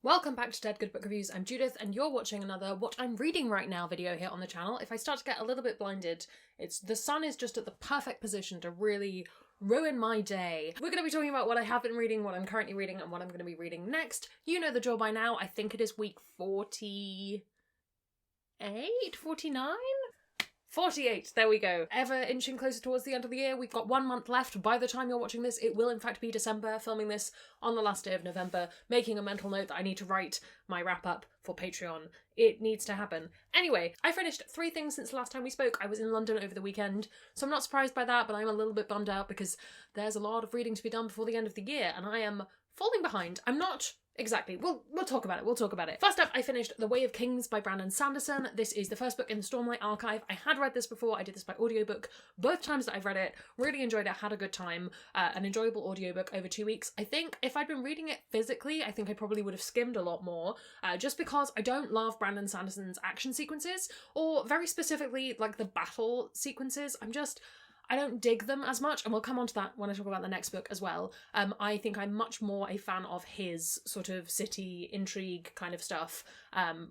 Welcome back to Dead Good Book Reviews. I'm Judith and you're watching another What I'm Reading Right Now video here on the channel. If I start to get a little bit blinded, it's the sun is just at the perfect position to really ruin my day. We're going to be talking about what I have been reading, what I'm currently reading, and what I'm going to be reading next. You know the drill by now. I think it is week 48? 49? 48, there we go. Ever inching closer towards the end of the year. We've got 1 month left. By the time you're watching this, it will in fact be December, filming this on the last day of November, making a mental note that I need to write my wrap-up for Patreon. It needs to happen. Anyway, I finished 3 things since the last time we spoke. I was in London over the weekend, so I'm not surprised by that, but I'm a little bit bummed out because there's a lot of reading to be done before the end of the year, and I am falling behind. I'm not... Exactly. We'll talk about it. First up, I finished The Way of Kings by Brandon Sanderson. This is the first book in the Stormlight Archive. I had read this before. I did this by audiobook. Both times that I've read it, really enjoyed it, had a good time. An enjoyable audiobook over 2 weeks. I think if I'd been reading it physically, I think I probably would have skimmed a lot more, just because I don't love Brandon Sanderson's action sequences, or very specifically, like, the battle sequences. I don't dig them as much, and we'll come on to that when I talk about the next book as well. I think I'm much more a fan of his sort of city intrigue kind of stuff,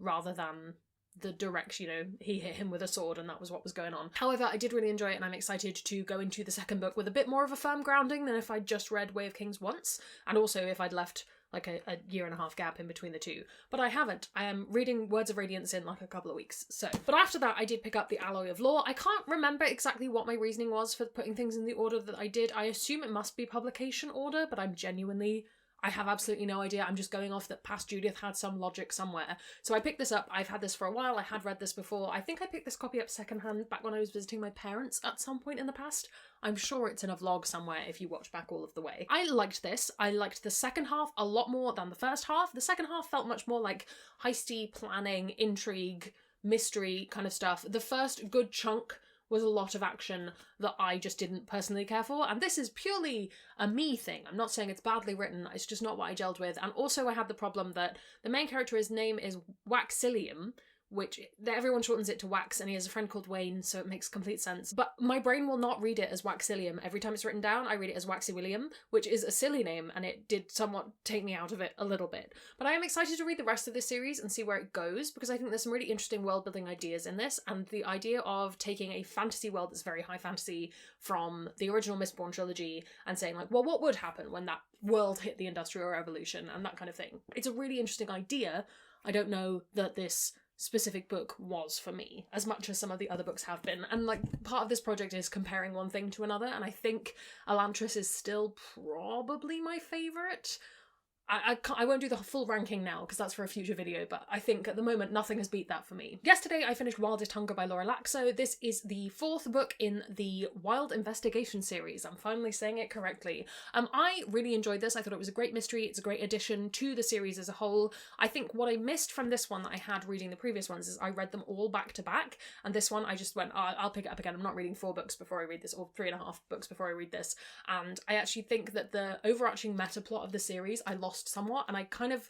rather than the direct, he hit him with a sword and that was what was going on. However, I did really enjoy it, and I'm excited to go into the second book with a bit more of a firm grounding than if I'd just read Way of Kings once, and also if I'd left like a year and a half gap in between the two. But I haven't. I am reading Words of Radiance in like a couple of weeks, so. But after that, I did pick up The Alloy of Law. I can't remember exactly what my reasoning was for putting things in the order that I did. I assume it must be publication order, but I have absolutely no idea. I'm just going off that past Judith had some logic somewhere. So I picked this up. I've had this for a while. I had read this before. I think I picked this copy up secondhand back when I was visiting my parents at some point in the past. I'm sure it's in a vlog somewhere if you watch back all of the way. I liked this. I liked the second half a lot more than the first half. The second half felt much more like heisty, planning, intrigue, mystery kind of stuff. The first good chunk was a lot of action that I just didn't personally care for, and this is purely a me thing. I'm not saying it's badly written, it's just not what I gelled with. And also I had the problem that the main character's name is Waxillium, which everyone shortens it to Wax, and he has a friend called Wayne, so it makes complete sense. But my brain will not read it as Waxillium. Every time it's written down, I read it as Waxy William, which is a silly name, and it did somewhat take me out of it a little bit. But I am excited to read the rest of this series and see where it goes, because I think there's some really interesting world-building ideas in this, and the idea of taking a fantasy world that's very high fantasy from the original Mistborn trilogy and saying, like, well, what would happen when that world hit the Industrial Revolution, and that kind of thing. It's a really interesting idea. I don't know that this specific book was for me as much as some of the other books have been, and like part of this project is comparing one thing to another, and I think Elantris is still probably my favourite. I won't do the full ranking now because that's for a future video, but I think at the moment nothing has beat that for me. Yesterday I finished Wildest Hunger by Laura Laxo. This is the 4th book in the Wild Investigation series. I'm finally saying it correctly. I really enjoyed this. I thought it was a great mystery. It's a great addition to the series as a whole. I think what I missed from this one that I had reading the previous ones is I read them all back to back, and this one I just went, oh, I'll pick it up again. I'm not reading 4 books before I read this, or 3.5 books before I read this. And I actually think that the overarching meta plot of the series I lost somewhat, and I kind of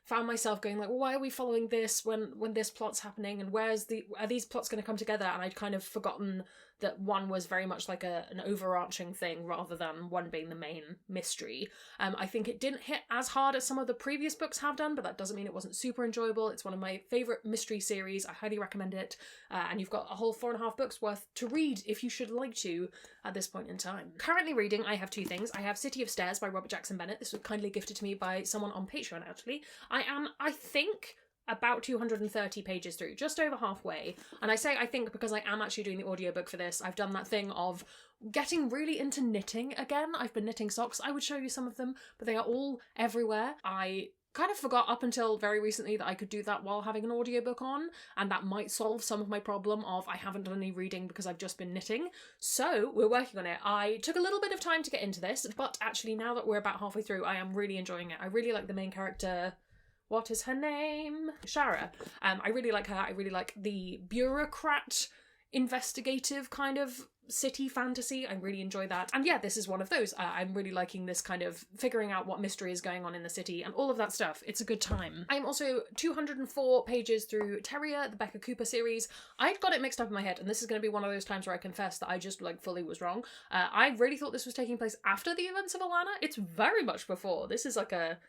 found myself going like, well, why are we following this when this plot's happening, and are these plots going to come together? And I'd kind of forgotten that one was very much like an overarching thing rather than one being the main mystery. I think it didn't hit as hard as some of the previous books have done, but that doesn't mean it wasn't super enjoyable. It's one of my favourite mystery series. I highly recommend it. And you've got a whole 4.5 books worth to read if you should like to at this point in time. Currently reading, I have 2 things. I have City of Stairs by Robert Jackson Bennett. This was kindly gifted to me by someone on Patreon, actually. I am, I think, about 230 pages through, just over halfway. And I say I think because I am actually doing the audiobook for this. I've done that thing of getting really into knitting again. I've been knitting socks. I would show you some of them, but they are all everywhere. I kind of forgot up until very recently that I could do that while having an audiobook on, and that might solve some of my problem of I haven't done any reading because I've just been knitting. So we're working on it. I took a little bit of time to get into this, but actually now that we're about halfway through, I am really enjoying it. I really like the main character. What is her name? Shara. I really like her. I really like the bureaucrat investigative kind of city fantasy. I really enjoy that. And yeah, this is one of those. I'm really liking this kind of figuring out what mystery is going on in the city and all of that stuff. It's a good time. I'm also 204 pages through Terrier, the Becca Cooper series. I'd got it mixed up in my head, and this is going to be one of those times where I confess that I just like fully was wrong. I really thought this was taking place after the events of Alana. It's very much before. This is like a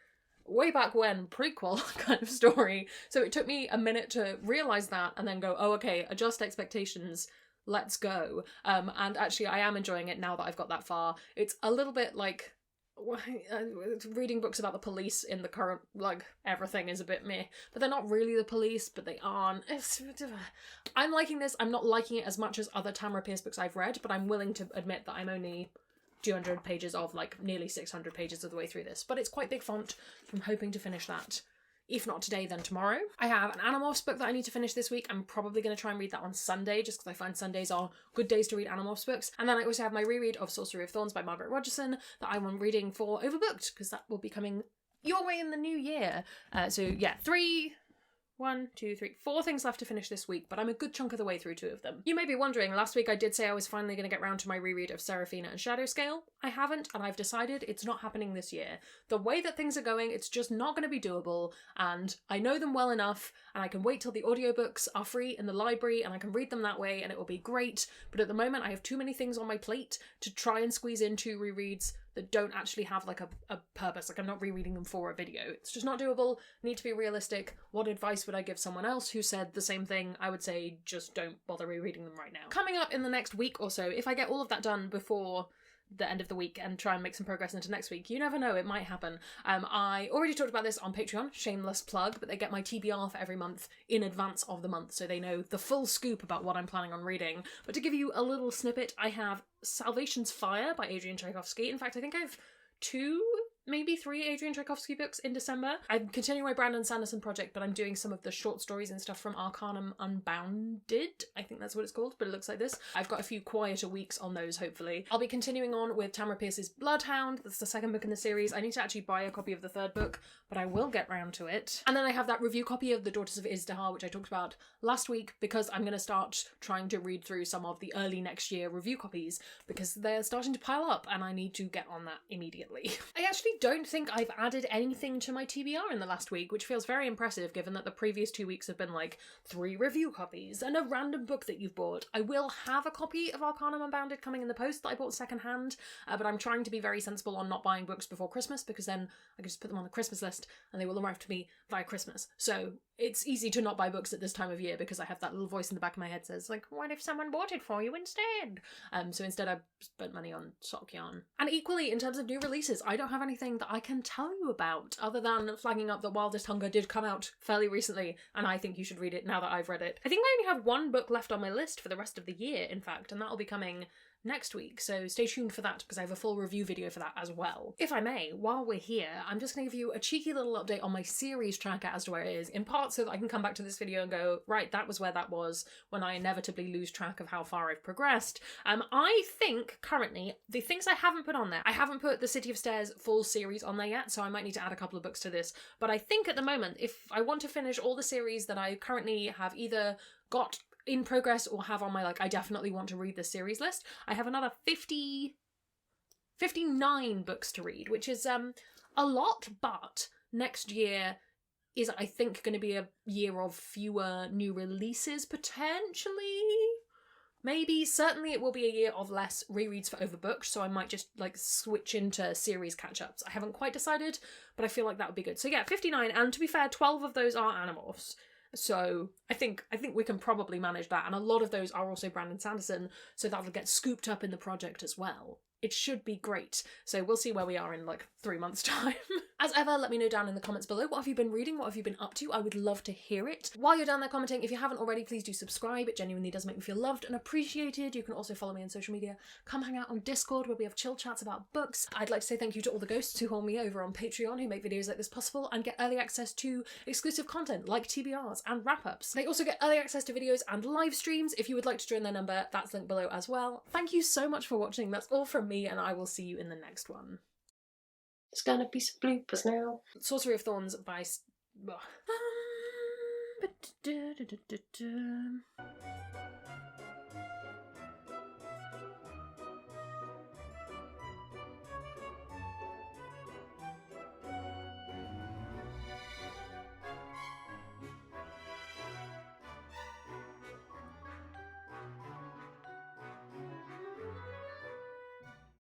way back when prequel kind of story. So it took me a minute to realise that and then go, oh, okay, adjust expectations. Let's go. And actually I am enjoying it now that I've got that far. It's a little bit like reading books about the police in the current, like, everything is a bit meh, but they're not really the police, but they aren't. I'm liking this. I'm not liking it as much as other Tamara Pierce books I've read, but I'm willing to admit that I'm only 200 pages of, like, nearly 600 pages of the way through this, but it's quite big font. I'm hoping to finish that. If not today, then tomorrow. I have an Animorphs book that I need to finish this week. I'm probably going to try and read that on Sunday, just because I find Sundays are good days to read Animorphs books. And then I also have my reread of Sorcery of Thorns by Margaret Rogerson that I am reading for Overbooked, because that will be coming your way in the new year. So yeah, 4 things left to finish this week, but I'm a good chunk of the way through 2 of them. You may be wondering, last week I did say I was finally going to get round to my reread of Seraphina and Shadowscale. I haven't, and I've decided it's not happening this year. The way that things are going, it's just not going to be doable, and I know them well enough, and I can wait till the audiobooks are free in the library, and I can read them that way, and it will be great, but at the moment I have too many things on my plate to try and squeeze in 2 rereads that don't actually have like a purpose. Like, I'm not rereading them for a video. It's just not doable. Need to be realistic. What advice would I give someone else who said the same thing? I would say just don't bother rereading them right now. Coming up in the next week or so, if I get all of that done before the end of the week and try and make some progress into next week, you never know, it might happen. I already talked about this on Patreon, shameless plug, but they get my TBR for every month in advance of the month, so they know the full scoop about what I'm planning on reading. But to give you a little snippet, I have Salvation's Fire by Adrian Tchaikovsky. In fact, I think I have 2, maybe 3 Adrian Tchaikovsky books in December. I'm continuing my Brandon Sanderson project, but I'm doing some of the short stories and stuff from Arcanum Unbounded. I think that's what it's called, but it looks like this. I've got a few quieter weeks on those, hopefully. I'll be continuing on with Tamara Pierce's Bloodhound. That's the 2nd book in the series. I need to actually buy a copy of the 3rd book, but I will get round to it. And then I have that review copy of The Daughters of Izdihar, which I talked about last week, because I'm going to start trying to read through some of the early next year review copies, because they're starting to pile up, and I need to get on that immediately. I actually don't think I've added anything to my TBR in the last week, which feels very impressive given that the previous 2 weeks have been like 3 review copies and a random book that you've bought. I will have a copy of Arcanum Unbounded coming in the post that I bought secondhand, but I'm trying to be very sensible on not buying books before Christmas, because then I can just put them on the Christmas list and they will arrive to me via Christmas. So it's easy to not buy books at this time of year because I have that little voice in the back of my head says, like, what if someone bought it for you instead? So instead I spent money on sock yarn. And equally, in terms of new releases, I don't have anything that I can tell you about other than flagging up that Wildest Hunger did come out fairly recently, and I think you should read it now that I've read it. I think I only have 1 book left on my list for the rest of the year, in fact, and that'll be coming next week, so stay tuned for that because I have a full review video for that as well. If I may, while we're here, I'm just going to give you a cheeky little update on my series tracker as to where it is, in part so that I can come back to this video and go, right, that was where that was, when I inevitably lose track of how far I've progressed. I think, currently, the things I haven't put on there, I haven't put the City of Stairs full series on there yet, so I might need to add a couple of books to this, but I think at the moment, if I want to finish all the series that I currently have either got in progress or have on my, like, I definitely want to read this series list, I have another 59 books to read, which is a lot, but next year is, I think, going to be a year of fewer new releases, potentially. Maybe, certainly it will be a year of less rereads for Overbooked, so I might just, like, switch into series catch-ups. I haven't quite decided, but I feel like that would be good. So yeah, 59, and to be fair, 12 of those are Animorphs. So I think we can probably manage that, and a lot of those are also Brandon Sanderson, so that'll get scooped up in the project as well. It should be great. So we'll see where we are in like 3 months' time. As ever, let me know down in the comments below. What have you been reading? What have you been up to? I would love to hear it. While you're down there commenting, if you haven't already, please do subscribe. It genuinely does make me feel loved and appreciated. You can also follow me on social media. Come hang out on Discord where we have chill chats about books. I'd like to say thank you to all the ghosts who hold me over on Patreon, who make videos like this possible and get early access to exclusive content like TBRs and wrap-ups. They also get early access to videos and live streams. If you would like to join their number, that's linked below as well. Thank you so much for watching. That's all from me, and I will see you in the next one. It's gonna be some bloopers now. Sorcery of Thorns by...